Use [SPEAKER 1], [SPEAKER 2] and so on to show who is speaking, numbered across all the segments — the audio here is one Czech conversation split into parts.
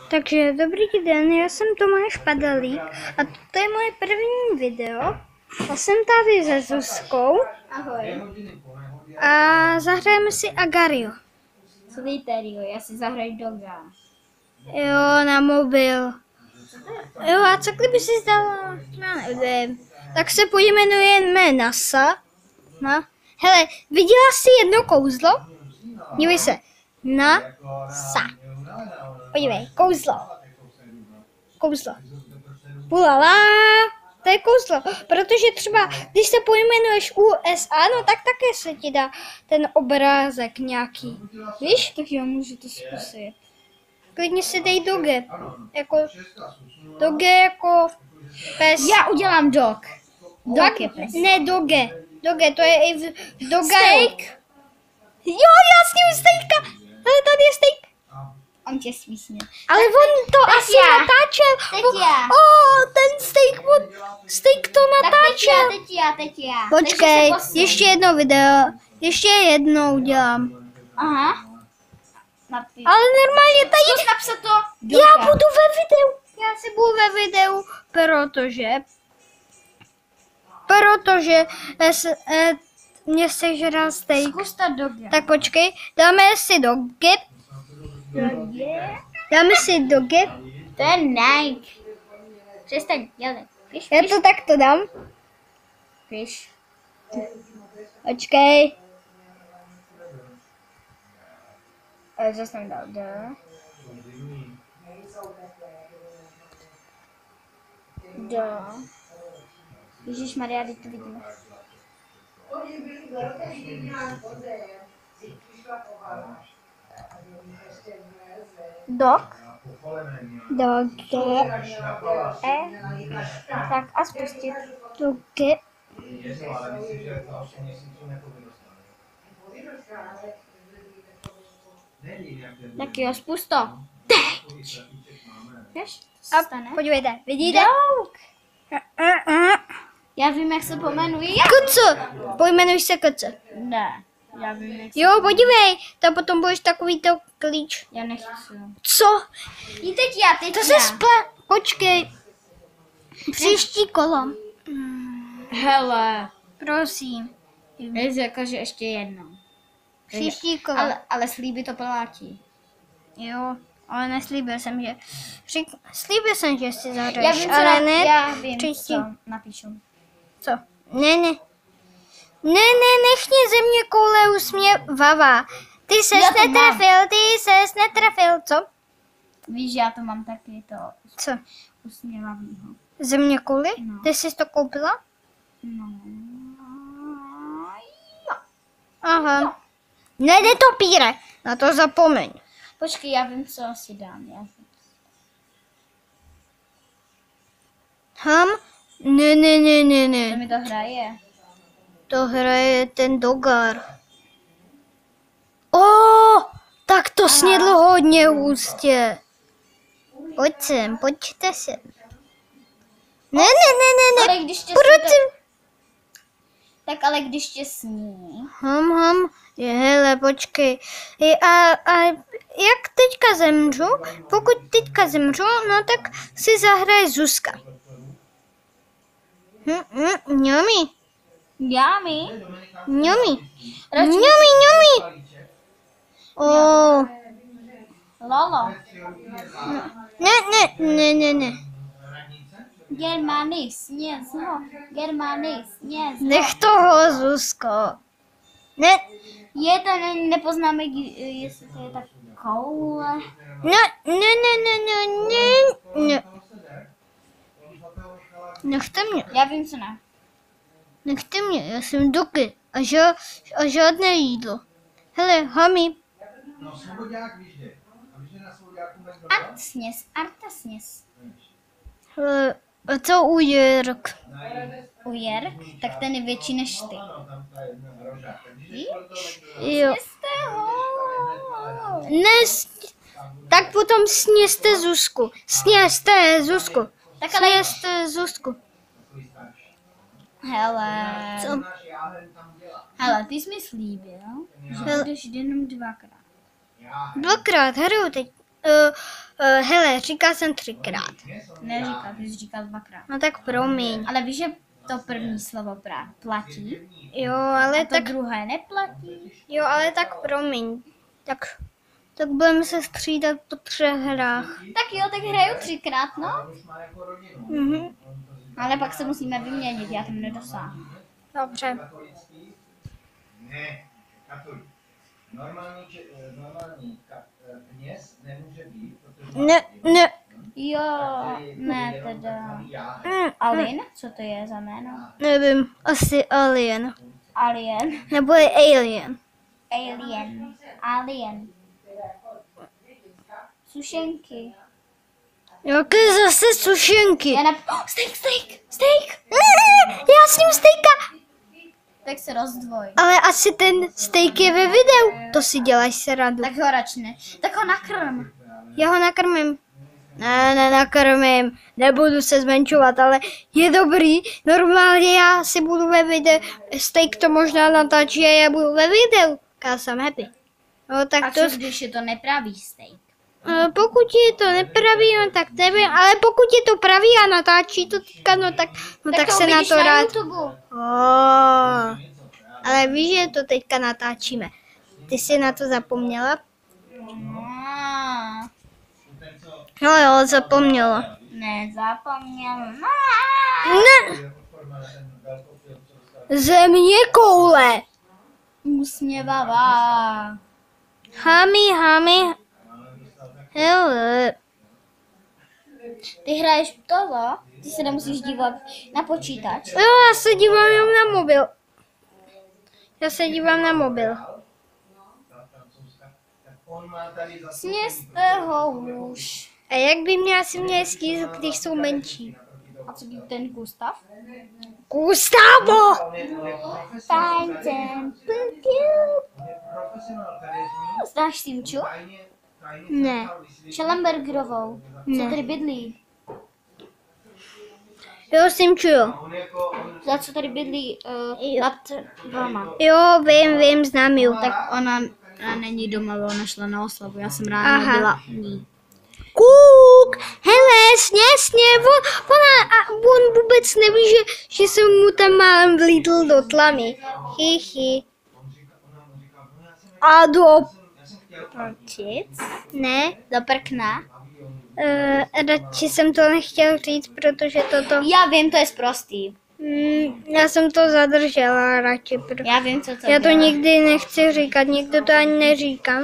[SPEAKER 1] Takže dobrý den, já jsem Tomáš Padelík a to je moje první video. A jsem tady se Zuzkou.
[SPEAKER 2] Ahoj.
[SPEAKER 1] A zahrajeme si Agario.
[SPEAKER 2] Solitario, já si zahraju Doga.
[SPEAKER 1] Jo, na mobil. Jo, a co kdyby si zdala? Já nevím. Tak se pojmenujeme NASA. No. Hele, viděla jsi jedno kouzlo? Dívej se. NASA. Podívej, kouzlo. Kouzlo. Pulala. To je kouzlo. Protože třeba, když se pojmenuješ USA, no tak také se ti dá ten obrázek nějaký. Víš?
[SPEAKER 2] Tak jo, můžu to zkusit.
[SPEAKER 1] Klidně si dej Doge. Jako, Doge jako pes.
[SPEAKER 2] Já udělám Dog. Dog je pes.
[SPEAKER 1] Ne, Doge. Doge, to je i v Doga.
[SPEAKER 2] Steak.
[SPEAKER 1] Jo, já s ním steaka. Ale tady je steak.
[SPEAKER 2] On tě svísně.
[SPEAKER 1] Ale on to asi
[SPEAKER 2] já.
[SPEAKER 1] natáčel.
[SPEAKER 2] Teď já.
[SPEAKER 1] Ten steak to natáčel.
[SPEAKER 2] Teď já.
[SPEAKER 1] Počkej, ještě jedno video. Ještě jednou udělám.
[SPEAKER 2] Aha. Napiš.
[SPEAKER 1] Ale normálně tady...
[SPEAKER 2] Zkus napsat to.
[SPEAKER 1] Já budu ve videu. Já si budu ve videu, protože mě sežral steak.
[SPEAKER 2] Zkus to Doga.
[SPEAKER 1] Tak počkej, dáme si Doge. Dáme si Doge.
[SPEAKER 2] To je Nike. Přestaň, dělej. Píš,
[SPEAKER 1] Já to takto dám.
[SPEAKER 2] píš.
[SPEAKER 1] Počkej.
[SPEAKER 2] Zase tam dal D. D. Ježišmarja, teď to vidíme.
[SPEAKER 1] Doge.
[SPEAKER 2] Tak a spustit.
[SPEAKER 1] Doge.
[SPEAKER 2] Tak jo, spust to. Víš, co se
[SPEAKER 1] A
[SPEAKER 2] stane?
[SPEAKER 1] podívejte, vidíte?
[SPEAKER 2] Já vím, jak se pomenuje.
[SPEAKER 1] Kucu. Pojmenuj se Kucu.
[SPEAKER 2] Ne, já vím, jak se...
[SPEAKER 1] Jo, podívej, to potom budeš takový to klíč.
[SPEAKER 2] Já nechci.
[SPEAKER 1] Co?
[SPEAKER 2] Jí teď já.
[SPEAKER 1] To se Počkej. Příští kolo.
[SPEAKER 2] Hele.
[SPEAKER 1] Prosím.
[SPEAKER 2] Já řekl, že ještě jednou.
[SPEAKER 1] Příští kolo.
[SPEAKER 2] Ale slíbí to platí.
[SPEAKER 1] Jo, ale neslíbil jsem, že... Slíbil jsem, že si
[SPEAKER 2] Já
[SPEAKER 1] zahraješ,
[SPEAKER 2] vím,
[SPEAKER 1] ale ne.
[SPEAKER 2] já vím,
[SPEAKER 1] příští.
[SPEAKER 2] co napíšu.
[SPEAKER 1] Co? Ne. Nech mě země koule usměvavá. Ty ses
[SPEAKER 2] Já to mám.
[SPEAKER 1] netrefil, co?
[SPEAKER 2] Víš, já to mám taky to
[SPEAKER 1] Co?
[SPEAKER 2] usměvavýho.
[SPEAKER 1] Země kouli?
[SPEAKER 2] No.
[SPEAKER 1] Ty jsi to koupila?
[SPEAKER 2] No.
[SPEAKER 1] Aha. Ne, netopíre, na to zapomeň.
[SPEAKER 2] Počkej, já vím, co si dám.
[SPEAKER 1] Ne.
[SPEAKER 2] To mi to hraje.
[SPEAKER 1] To hraje ten Dogar. Tak to snědl hodně hustě. Pojďte sem. Ne.
[SPEAKER 2] Ale když tě
[SPEAKER 1] Proč?
[SPEAKER 2] Tak ale když tě sní.
[SPEAKER 1] Hele, počkej. A jak teďka zemřu? Pokud teďka zemřu, no tak si zahraje Zuzka. Ňomi.
[SPEAKER 2] Lolo.
[SPEAKER 1] Ne.
[SPEAKER 2] Germany, snězho.
[SPEAKER 1] Nech toho, Zuzko. Ne.
[SPEAKER 2] Je to, nepoznáme, jestli to je tak koule.
[SPEAKER 1] Ne. Nechte mě.
[SPEAKER 2] Já vím, co ne.
[SPEAKER 1] Nechte mě, já jsem Doge a žádné jídlo. Hele, Hami.
[SPEAKER 2] Arta sněz.
[SPEAKER 1] Hele, a co u Jirk?
[SPEAKER 2] Ujer, tak ten je větší než ty. Víš?
[SPEAKER 1] Jo.
[SPEAKER 2] Snězte ho.
[SPEAKER 1] Tak potom sněste Zuzku.
[SPEAKER 2] Tak ale...
[SPEAKER 1] Sněste Zuzku.
[SPEAKER 2] Hele, ty jsi mi slíbil, že budeš jenom 2krát.
[SPEAKER 1] Dvakrát hraju teď. Hele, říkal jsem 3krát.
[SPEAKER 2] Neříkal, ty jsi říkal 2krát.
[SPEAKER 1] No tak promiň.
[SPEAKER 2] Ale víš, že to první slovo platí,
[SPEAKER 1] Jo, ale
[SPEAKER 2] a to
[SPEAKER 1] tak,
[SPEAKER 2] druhé neplatí.
[SPEAKER 1] jo, ale tak promiň. Tak budeme se střídat po 3 hrách.
[SPEAKER 2] Tak jo, tak hraju 3krát, no.
[SPEAKER 1] Mhm.
[SPEAKER 2] Ale pak se musíme vyměnit, já tam nedosáhnu.
[SPEAKER 1] Dobře.
[SPEAKER 3] Ne, katolik. Normální kněz nemůže být, protože
[SPEAKER 1] Ne.
[SPEAKER 2] Jo, ne teda. Alien? Co to je za jméno?
[SPEAKER 1] Nevím, asi Alien.
[SPEAKER 2] Alien.
[SPEAKER 1] Nebo je Alien.
[SPEAKER 2] Alien. Sušenky.
[SPEAKER 1] Jaké zase sušenky?
[SPEAKER 2] Steak!
[SPEAKER 1] Já s ním stejka.
[SPEAKER 2] Tak se rozdvoj.
[SPEAKER 1] Ale asi ten steak je ve videu. To si děláš srandu.
[SPEAKER 2] Tak ho račne. Tak ho nakrm.
[SPEAKER 1] Já ho nakrmím. Ne, nenakrmím. Nebudu se zmenšovat, ale je dobrý. Normálně já si budu ve videu. Steak to možná natáčí a já budu ve videu. Já jsem happy. No tak
[SPEAKER 2] A
[SPEAKER 1] to...
[SPEAKER 2] co když je to nepravý steak?
[SPEAKER 1] Pokud je to nepraví, no tak nevím, ale pokud je to pravý a natáčí to teďka, no tak
[SPEAKER 2] to
[SPEAKER 1] se na
[SPEAKER 2] uvidíš
[SPEAKER 1] to
[SPEAKER 2] na
[SPEAKER 1] rád.
[SPEAKER 2] YouTube.
[SPEAKER 1] Ale víš, že to teďka natáčíme. Ty jsi na to zapomněla?
[SPEAKER 2] Ah,
[SPEAKER 1] Jo, zapomněla.
[SPEAKER 2] nezapomněl.
[SPEAKER 1] Ne. Země koule.
[SPEAKER 2] Usměvavá.
[SPEAKER 1] Hami. Hele.
[SPEAKER 2] Ty hraješ toho? Ty se nemusíš dívat na počítač.
[SPEAKER 1] Jo, já se dívám jenom na mobil.
[SPEAKER 2] Sněste ho už.
[SPEAKER 1] A jak by mě asi měl sníst, když jsou menší?
[SPEAKER 2] A co by ten Gustav?
[SPEAKER 1] Gustavo!
[SPEAKER 2] Tańcem. Znáš Simču?
[SPEAKER 1] Ne.
[SPEAKER 2] Schellenbergerovou. Co tady bydlí?
[SPEAKER 1] Jo, Simču, jo.
[SPEAKER 2] Za co tady bydlí nad Vama.
[SPEAKER 1] Jo, vím, znám ju.
[SPEAKER 2] Tak ona není doma, ona šla na oslavu. Já jsem ráno
[SPEAKER 1] Aha.
[SPEAKER 2] byla u ní.
[SPEAKER 1] Kuk, hele, sně, on vůbec neví, že jsem mu tam málem vlítl do tlamy. Chy. A do...
[SPEAKER 2] Pročic?
[SPEAKER 1] Ne,
[SPEAKER 2] Do prkna?
[SPEAKER 1] radši jsem to nechtěl říct, protože toto...
[SPEAKER 2] Já vím, to je sprostý.
[SPEAKER 1] Já jsem to zadržela radši.
[SPEAKER 2] Já vím, co to
[SPEAKER 1] Já to
[SPEAKER 2] bylo.
[SPEAKER 1] nikdy nechci říkat, nikdo to ani neříkám.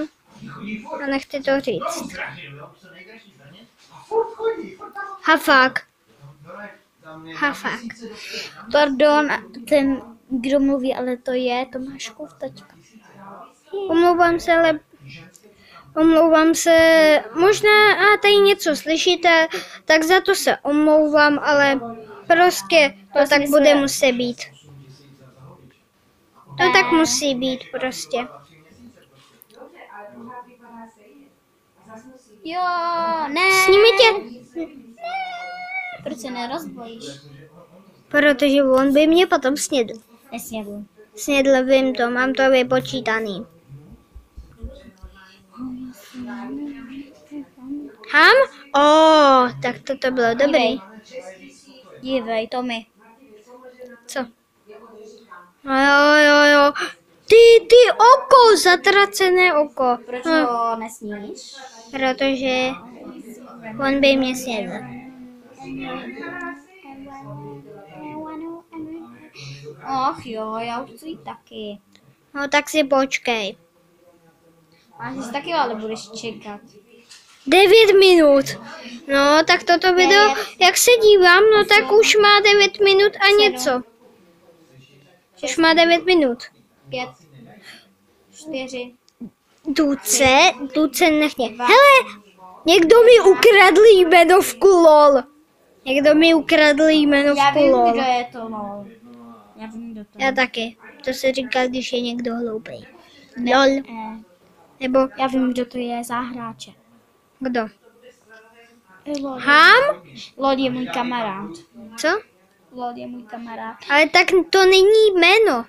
[SPEAKER 1] A nechci to říct. Hafák.
[SPEAKER 2] Pardon, ten, kdo mluví, ale to je Tomáš Kuftačka.
[SPEAKER 1] Omlouvám se, možná tady něco slyšíte, tak za to se omlouvám, ale prostě to tak bude muset být. To tak musí být prostě.
[SPEAKER 2] Jo, ne.
[SPEAKER 1] Sníme tě,
[SPEAKER 2] Proč se nerozbojíš?
[SPEAKER 1] protože on by mě potom snědl.
[SPEAKER 2] Nesnědu.
[SPEAKER 1] Snědl, vím to, mám to vypočítaný. Ham? Tak to bylo dobrý.
[SPEAKER 2] Dívej, to mi.
[SPEAKER 1] Co? No jo. Ty oko, zatracené oko.
[SPEAKER 2] Proč ho nesníš?
[SPEAKER 1] Protože on by mě snědl.
[SPEAKER 2] Ach jo, já už chci jít taky.
[SPEAKER 1] No tak si počkej.
[SPEAKER 2] A ty si taky ale budeš čekat.
[SPEAKER 1] 9 minut. No tak toto video, jak se dívám, no tak už má 9 minut a něco. Už má 9 minut.
[SPEAKER 2] 5, 4.
[SPEAKER 1] Duce nechně. Hele, někdo mi ukradl jmenovku LOL.
[SPEAKER 2] Já vím, kdo je to, no. Já vím, kdo to je.
[SPEAKER 1] Já taky. To se říká, když je někdo hloupý. LOL. Nebo
[SPEAKER 2] Já vím, kdo to je za hráče.
[SPEAKER 1] kdo?
[SPEAKER 2] Lol.
[SPEAKER 1] Ham?
[SPEAKER 2] Lol je můj kamarád.
[SPEAKER 1] Co?
[SPEAKER 2] Lol je můj kamarád.
[SPEAKER 1] Ale tak to není jméno.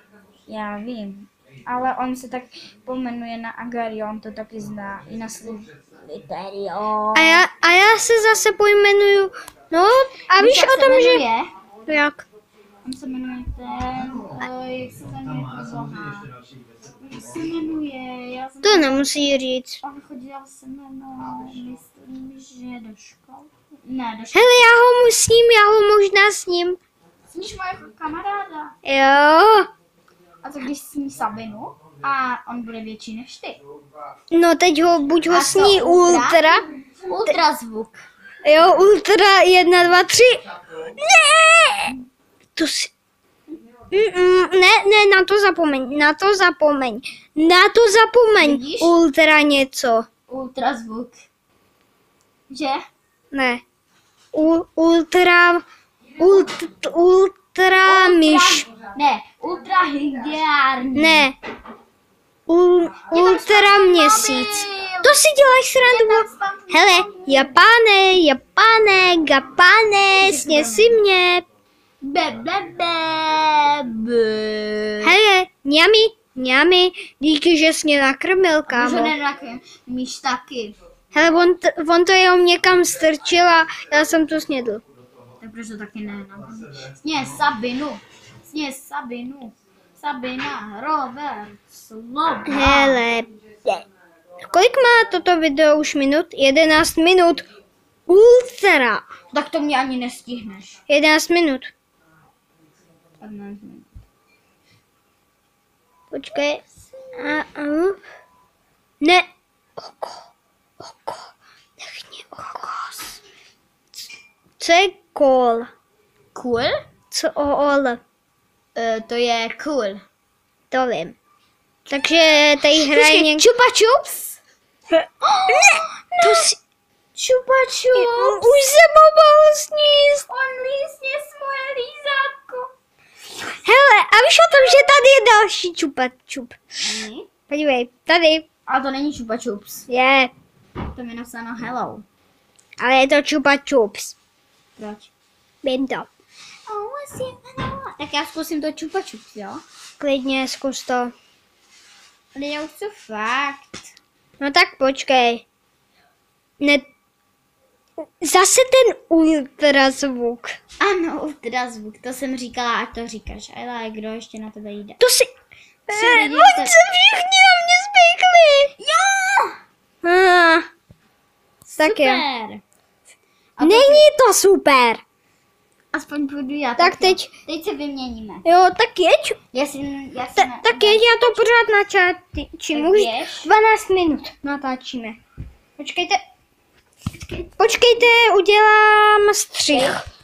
[SPEAKER 2] Já vím. Ale on se tak pomenuje na Agari, on to taky zná. I na Literion.
[SPEAKER 1] A já se zase pojmenuju, no a víš o tom, že... Jak?
[SPEAKER 2] On se jmenuje ten, jak se jmenuje to boha. Jak se jmenuje, já jsem...
[SPEAKER 1] To nemusí říct.
[SPEAKER 2] On chodil se jmenuje, myslím, že do školy. Ne, do školy.
[SPEAKER 1] Hele, já ho možná s ním.
[SPEAKER 2] Sníš mojeho kamaráda.
[SPEAKER 1] Jo.
[SPEAKER 2] A co když sní Sabinu? A on bude větší než ty.
[SPEAKER 1] No teď buď ho
[SPEAKER 2] A
[SPEAKER 1] sní
[SPEAKER 2] co, ultra?
[SPEAKER 1] ultra.
[SPEAKER 2] Ultrazvuk.
[SPEAKER 1] Jo, ultra 1, 2, 3. Ne! To si... Ne, na to zapomeň.
[SPEAKER 2] Vidíš?
[SPEAKER 1] Ultra něco.
[SPEAKER 2] Ultrazvuk. Že?
[SPEAKER 1] Ne. Ultra myš.
[SPEAKER 2] Ne, ultrahygiární.
[SPEAKER 1] Ne. Ultra měsíc. To si děláš srandu. Hele, Japáne, Gapáne, sněsi mě. Hele, ňami, díky, že jsi mě nakrmil,
[SPEAKER 2] Můžu
[SPEAKER 1] kámo.
[SPEAKER 2] míš taky.
[SPEAKER 1] Hele, on to jenom někam strčil a já jsem to snědl.
[SPEAKER 2] Tak proč to taky ne? Sně Sabinu. Sabina, Robert, Sloba.
[SPEAKER 1] Hele, kolik má toto video už minut? 11 minut. Ultra.
[SPEAKER 2] Tak to mě ani nestihneš.
[SPEAKER 1] 11 minut.
[SPEAKER 2] 15 minut.
[SPEAKER 1] Počkej. Ne. Oko. Nechni oko. Co je kol?
[SPEAKER 2] Cool?
[SPEAKER 1] Co ol?
[SPEAKER 2] To je cool.
[SPEAKER 1] To vím. Takže tady hraje někdo...
[SPEAKER 2] Chupa Chups?
[SPEAKER 1] Ne! To si...
[SPEAKER 2] Chupa Chups?
[SPEAKER 1] Už se mohl sníst.
[SPEAKER 2] On lísně svoje lízátko.
[SPEAKER 1] Hele, a víš o tom, že tady je další čupa čup. Podívej, tady
[SPEAKER 2] Ale to není Chupa Chups.
[SPEAKER 1] je,
[SPEAKER 2] To je napsáno hello.
[SPEAKER 1] ale je to čupa čups.
[SPEAKER 2] Proč?
[SPEAKER 1] Vím to.
[SPEAKER 2] Tak já zkusím to Chupa Chups, jo?
[SPEAKER 1] Klidně zkus to.
[SPEAKER 2] Ale já už to fakt.
[SPEAKER 1] No tak počkej. Ne... Zase ten ultrazvuk.
[SPEAKER 2] Ano, ultrazvuk, to jsem říkala, ať to říkáš. Ale kdo ještě na tebe jde?
[SPEAKER 1] To si...
[SPEAKER 2] lidi
[SPEAKER 1] Oni se všichni na mě spěchli.
[SPEAKER 2] Jo!
[SPEAKER 1] Tak jo.
[SPEAKER 2] Super.
[SPEAKER 1] Není to super.
[SPEAKER 2] Aspoň půjdu já.
[SPEAKER 1] Tak
[SPEAKER 2] jo.
[SPEAKER 1] teď...
[SPEAKER 2] Teď se vyměníme.
[SPEAKER 1] Jo, tak jeď. Tak jeď, já to pořád natáčím.
[SPEAKER 2] Tak
[SPEAKER 1] Už
[SPEAKER 2] běž.
[SPEAKER 1] 12 minut natáčíme. Počkejte, udělám střih.